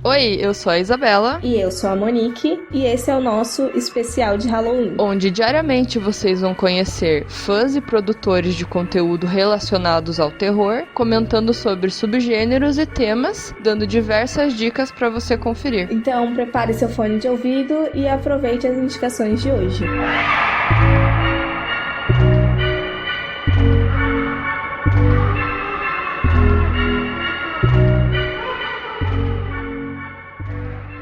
Oi, eu sou a Isabela. E eu sou a Monique, e esse é o nosso especial de Halloween. Onde diariamente vocês vão conhecer fãs e produtores de conteúdo relacionados ao terror, comentando sobre subgêneros e temas, dando diversas dicas para você conferir. Então prepare seu fone de ouvido e aproveite as indicações de hoje.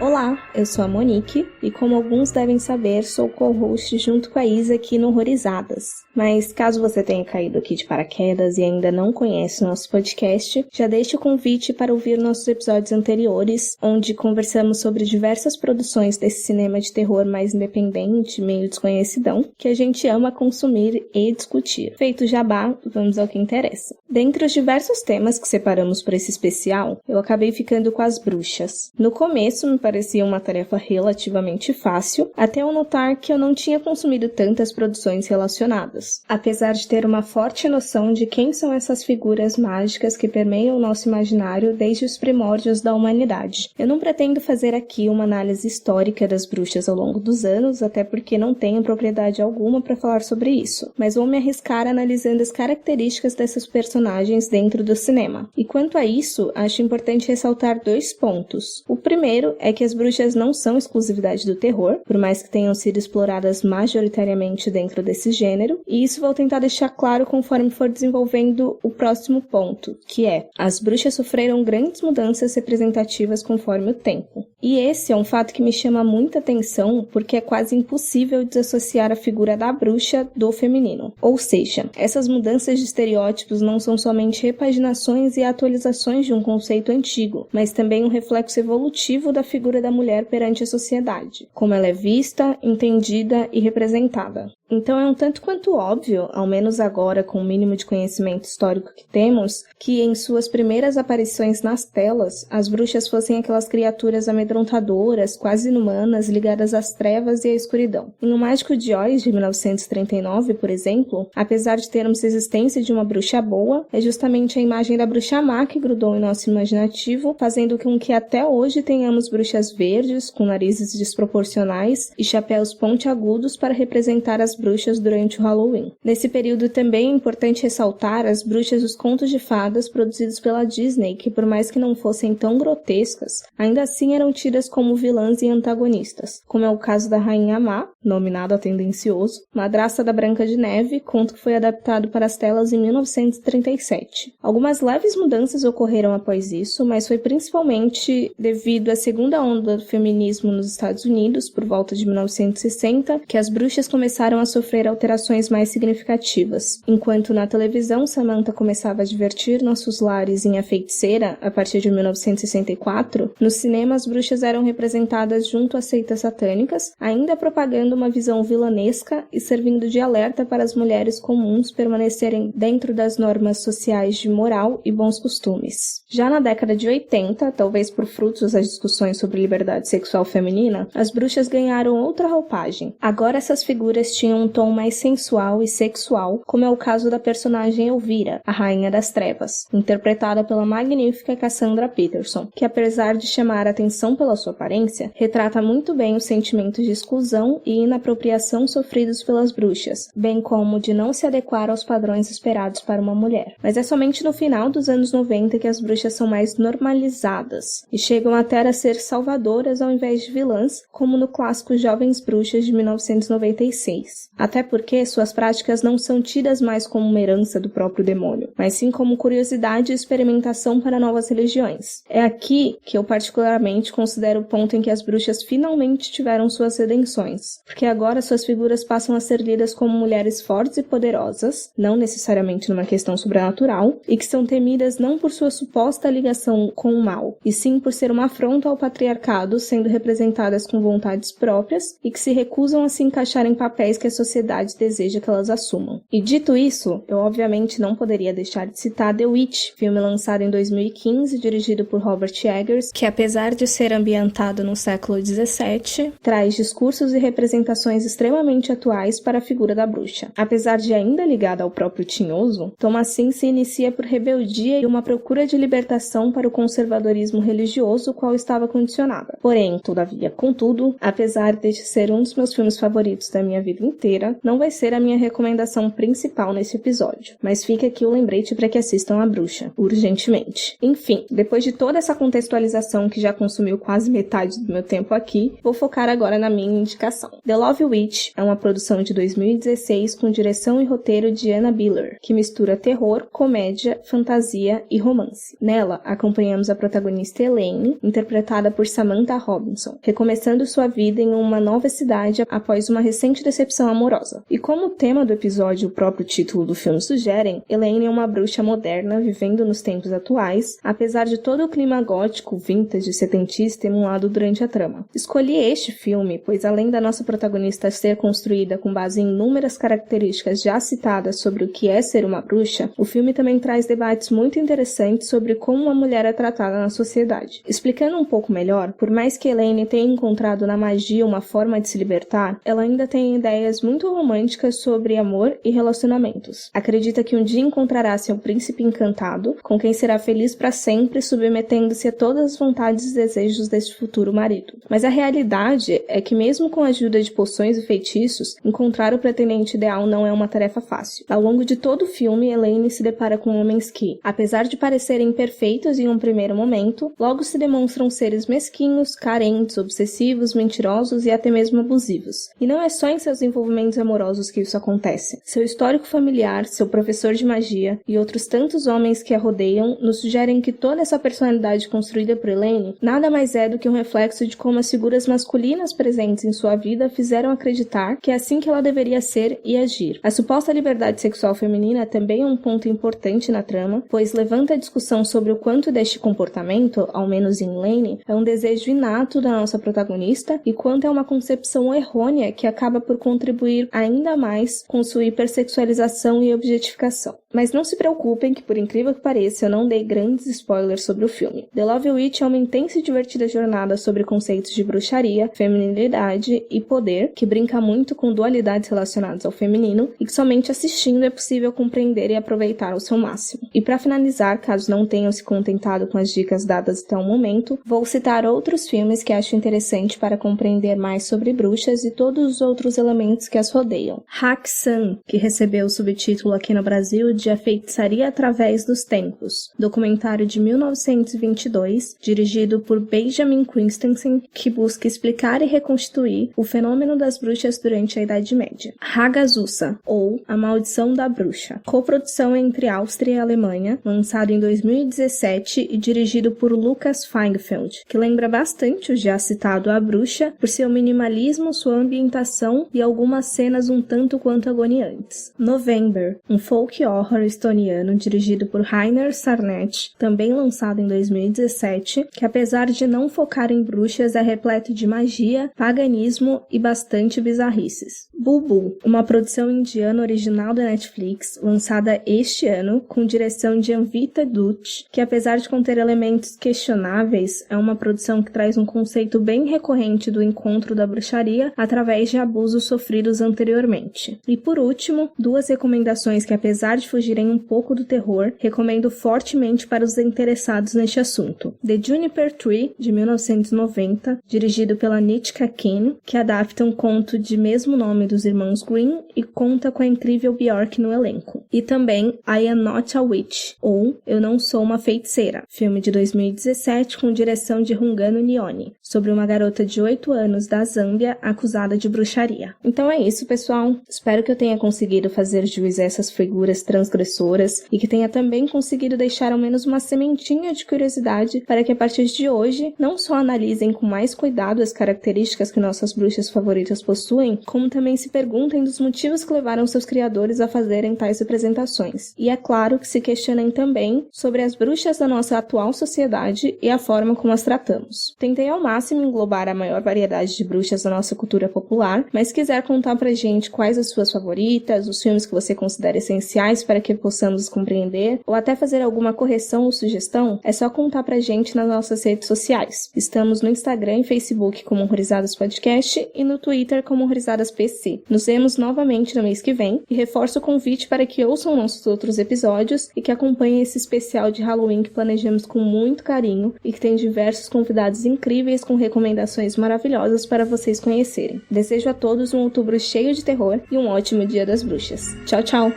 Olá, eu sou a Monique e, como alguns devem saber, sou co-host junto com a Isa aqui no Horrorizadas. Mas caso você tenha caído aqui de paraquedas e ainda não conhece o nosso podcast, já deixo o convite para ouvir nossos episódios anteriores, onde conversamos sobre diversas produções desse cinema de terror mais independente, meio desconhecidão, que a gente ama consumir e discutir. Feito jabá, vamos ao que interessa. Dentre os diversos temas que separamos para esse especial, eu acabei ficando com as bruxas. No começo me parecia uma tarefa relativamente fácil, até eu notar que eu não tinha consumido tantas produções relacionadas. Apesar de ter uma forte noção de quem são essas figuras mágicas que permeiam o nosso imaginário desde os primórdios da humanidade. Eu não pretendo fazer aqui uma análise histórica das bruxas ao longo dos anos, até porque não tenho propriedade alguma para falar sobre isso, mas vou me arriscar analisando as características dessas personagens dentro do cinema. E quanto a isso, acho importante ressaltar 2 pontos. O primeiro é que as bruxas não são exclusividade do terror, por mais que tenham sido exploradas majoritariamente dentro desse gênero, e isso vou tentar deixar claro conforme for desenvolvendo o próximo ponto, que é: as bruxas sofreram grandes mudanças representativas conforme o tempo. E esse é um fato que me chama muita atenção, porque é quase impossível desassociar a figura da bruxa do feminino. Ou seja, essas mudanças de estereótipos não são somente repaginações e atualizações de um conceito antigo, mas também um reflexo evolutivo da figura da mulher perante a sociedade, como ela é vista, entendida e representada. Então é um tanto quanto óbvio, ao menos agora com o mínimo de conhecimento histórico que temos, que em suas primeiras aparições nas telas, as bruxas fossem aquelas criaturas amedrontadoras, quase inumanas, ligadas às trevas e à escuridão. Em O Mágico de Oz, de 1939, por exemplo, apesar de termos existência de uma bruxa boa, é justamente a imagem da bruxa má que grudou em nosso imaginativo, fazendo com que até hoje tenhamos bruxas verdes, com narizes desproporcionais e chapéus pontiagudos para representar as bruxas durante o Halloween. Nesse período também é importante ressaltar as bruxas dos contos de fadas produzidos pela Disney, que por mais que não fossem tão grotescas, ainda assim eram tidas como vilãs e antagonistas, como é o caso da Rainha Má, nome nada tendencioso, madrasta da Branca de Neve, conto que foi adaptado para as telas em 1937. Algumas leves mudanças ocorreram após isso, mas foi principalmente devido à segunda onda do feminismo nos Estados Unidos, por volta de 1960, que as bruxas começaram a sofrer alterações mais significativas. Enquanto na televisão Samantha começava a divertir nossos lares em A Feiticeira, a partir de 1964, no cinema as bruxas eram representadas junto a seitas satânicas, ainda propagando uma visão vilanesca e servindo de alerta para as mulheres comuns permanecerem dentro das normas sociais de moral e bons costumes. Já na década de 80, talvez por frutos das discussões sobre liberdade sexual feminina, as bruxas ganharam outra roupagem. Agora essas figuras tinham um tom mais sensual e sexual, como é o caso da personagem Elvira, a Rainha das Trevas, interpretada pela magnífica Cassandra Peterson, que apesar de chamar a atenção pela sua aparência, retrata muito bem os sentimentos de exclusão e inapropriação sofridos pelas bruxas, bem como de não se adequar aos padrões esperados para uma mulher. Mas é somente no final dos anos 90 que as bruxas são mais normalizadas, e chegam até a ser salvadoras ao invés de vilãs, como no clássico Jovens Bruxas de 1996. Até porque suas práticas não são tidas mais como uma herança do próprio demônio, mas sim como curiosidade e experimentação para novas religiões. É aqui que eu particularmente considero o ponto em que as bruxas finalmente tiveram suas redenções, porque agora suas figuras passam a ser lidas como mulheres fortes e poderosas, não necessariamente numa questão sobrenatural, e que são temidas não por sua suposta ligação com o mal, e sim por ser uma afronta ao patriarcado, sendo representadas com vontades próprias e que se recusam a se encaixar em papéis que a sociedade deseja que elas assumam. E dito isso, eu obviamente não poderia deixar de citar The Witch, filme lançado em 2015, dirigido por Robert Eggers, que apesar de ser ambientado no século XVII, traz discursos e representações extremamente atuais para a figura da bruxa. Apesar de ainda ligada ao próprio tinhoso, Thomasin se inicia por rebeldia e uma procura de libertação para o conservadorismo religioso qual estava condicionada. Porém, todavia, contudo, apesar de ser um dos meus filmes favoritos da minha vida inteira, não vai ser a minha recomendação principal nesse episódio, mas fica aqui o lembrete para que assistam A Bruxa, urgentemente. Enfim, depois de toda essa contextualização que já consumiu quase metade do meu tempo aqui, vou focar agora na minha indicação. The Love Witch é uma produção de 2016 com direção e roteiro de Anna Biller, que mistura terror, comédia, fantasia e romance. Nela, acompanhamos a protagonista Elaine, interpretada por Samantha Robinson, recomeçando sua vida em uma nova cidade após uma recente decepção amorosa. E como o tema do episódio e o próprio título do filme sugerem, Elaine é uma bruxa moderna vivendo nos tempos atuais, apesar de todo o clima gótico, vintage e setentista emulado durante a trama. Escolhi este filme, pois além da nossa protagonista ser construída com base em inúmeras características já citadas sobre o que é ser uma bruxa, o filme também traz debates muito interessantes sobre como uma mulher é tratada na sociedade. Explicando um pouco melhor, por mais que Elaine tenha encontrado na magia uma forma de se libertar, ela ainda tem ideias muito românticas sobre amor e relacionamentos. Acredita que um dia encontrará seu príncipe encantado, com quem será feliz para sempre, submetendo-se a todas as vontades e desejos deste futuro marido. Mas a realidade é que mesmo com a ajuda de poções e feitiços, encontrar o pretendente ideal não é uma tarefa fácil. Ao longo de todo o filme, Elaine se depara com homens que, apesar de parecerem perfeitos em um primeiro momento, logo se demonstram seres mesquinhos, carentes, obsessivos, mentirosos e até mesmo abusivos. E não é só em seus envolvimentos amorosos que isso acontece. Seu histórico familiar, seu professor de magia e outros tantos homens que a rodeiam nos sugerem que toda essa personalidade construída por Elaine nada mais é do que um reflexo de como as figuras masculinas presentes em sua vida fizeram acreditar que é assim que ela deveria ser e agir. A suposta liberdade sexual feminina também é um ponto importante na trama, pois levanta a discussão sobre o quanto deste comportamento, ao menos em Elaine, é um desejo inato da nossa protagonista e quanto é uma concepção errônea que acaba por contribuir ainda mais com sua hipersexualização e objetificação. Mas não se preocupem que, por incrível que pareça, eu não dei grandes spoilers sobre o filme. The Love Witch é uma intensa e divertida jornada sobre conceitos de bruxaria, feminilidade e poder, que brinca muito com dualidades relacionadas ao feminino e que somente assistindo é possível compreender e aproveitar ao seu máximo. E para finalizar, caso não tenham se contentado com as dicas dadas até o momento, vou citar outros filmes que acho interessante para compreender mais sobre bruxas e todos os outros elementos que as rodeiam. Hack-Sun, que recebeu o subtítulo aqui no Brasil de A Feitiçaria através dos Tempos, documentário de 1922, dirigido por Benjamin Christensen, que busca explicar e reconstituir o fenômeno das bruxas durante a Idade Média. Hagazussa, ou A Maldição da Bruxa, coprodução entre Áustria e Alemanha, lançado em 2017 e dirigido por Lucas Feinfeld, que lembra bastante o já citado A Bruxa por seu minimalismo, sua ambientação e algumas cenas um tanto quanto agoniantes. November, um folk horror estoniano dirigido por Rainer Sarnet, também lançado em 2017, que apesar de não focar em bruxas é repleto de magia, paganismo e bastante bizarrices. Bubu, uma produção indiana original da Netflix, lançada este ano, com direção de Anvita Dutt, que apesar de conter elementos questionáveis, é uma produção que traz um conceito bem recorrente do encontro da bruxaria através de abusos sofridos anteriormente. E por último, duas recomendações que apesar de fugirem um pouco do terror, recomendo fortemente para os interessados neste assunto. The Juniper Tree, de 1990, dirigido pela Nitka Ken, que adapta um conto de mesmo nome dos irmãos Grimm e conta com a incrível Bjork no elenco. E também I Am Not a Witch, ou Eu Não Sou Uma Feiticeira, filme de 2017 com direção de Rungano Nioni, sobre uma garota de 8 anos da Zâmbia acusada de bruxaria. Então é isso, pessoal. Espero que eu tenha conseguido fazer jus a essas figuras transgressoras e que tenha também conseguido deixar ao menos uma sementinha de curiosidade para que a partir de hoje não só analisem com mais cuidado as características que nossas bruxas favoritas possuem, como também se perguntem dos motivos que levaram seus criadores a fazerem tais representações. E é claro que se questionem também sobre as bruxas da nossa atual sociedade e a forma como as tratamos. Tentei ao máximo englobar a maior variedade de bruxas da nossa cultura popular, mas se quiser contar pra gente quais as suas favoritas, os filmes que você considera essenciais para que possamos compreender, ou até fazer alguma correção ou sugestão, é só contar pra gente nas nossas redes sociais. Estamos no Instagram e Facebook como Horrorizadas Podcast e no Twitter como Horrorizadas PC. Nos vemos novamente no mês que vem e reforço o convite para que ouçam nossos outros episódios e que acompanhem esse especial de Halloween que planejamos com muito carinho e que tem diversos convidados incríveis com recomendações maravilhosas para vocês conhecerem. Desejo a todos um outubro cheio de terror e um ótimo Dia das Bruxas. Tchau, tchau!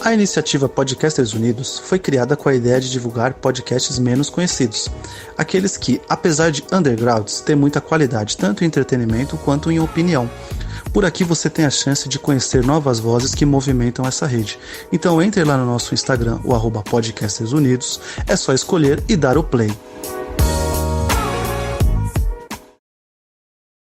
A iniciativa Podcasters Unidos foi criada com a ideia de divulgar podcasts menos conhecidos, aqueles que, apesar de undergrounds, têm muita qualidade tanto em entretenimento quanto em opinião. Por aqui você tem a chance de conhecer novas vozes que movimentam essa rede. Então entre lá no nosso Instagram, o @podcastersunidos, é só escolher e dar o play.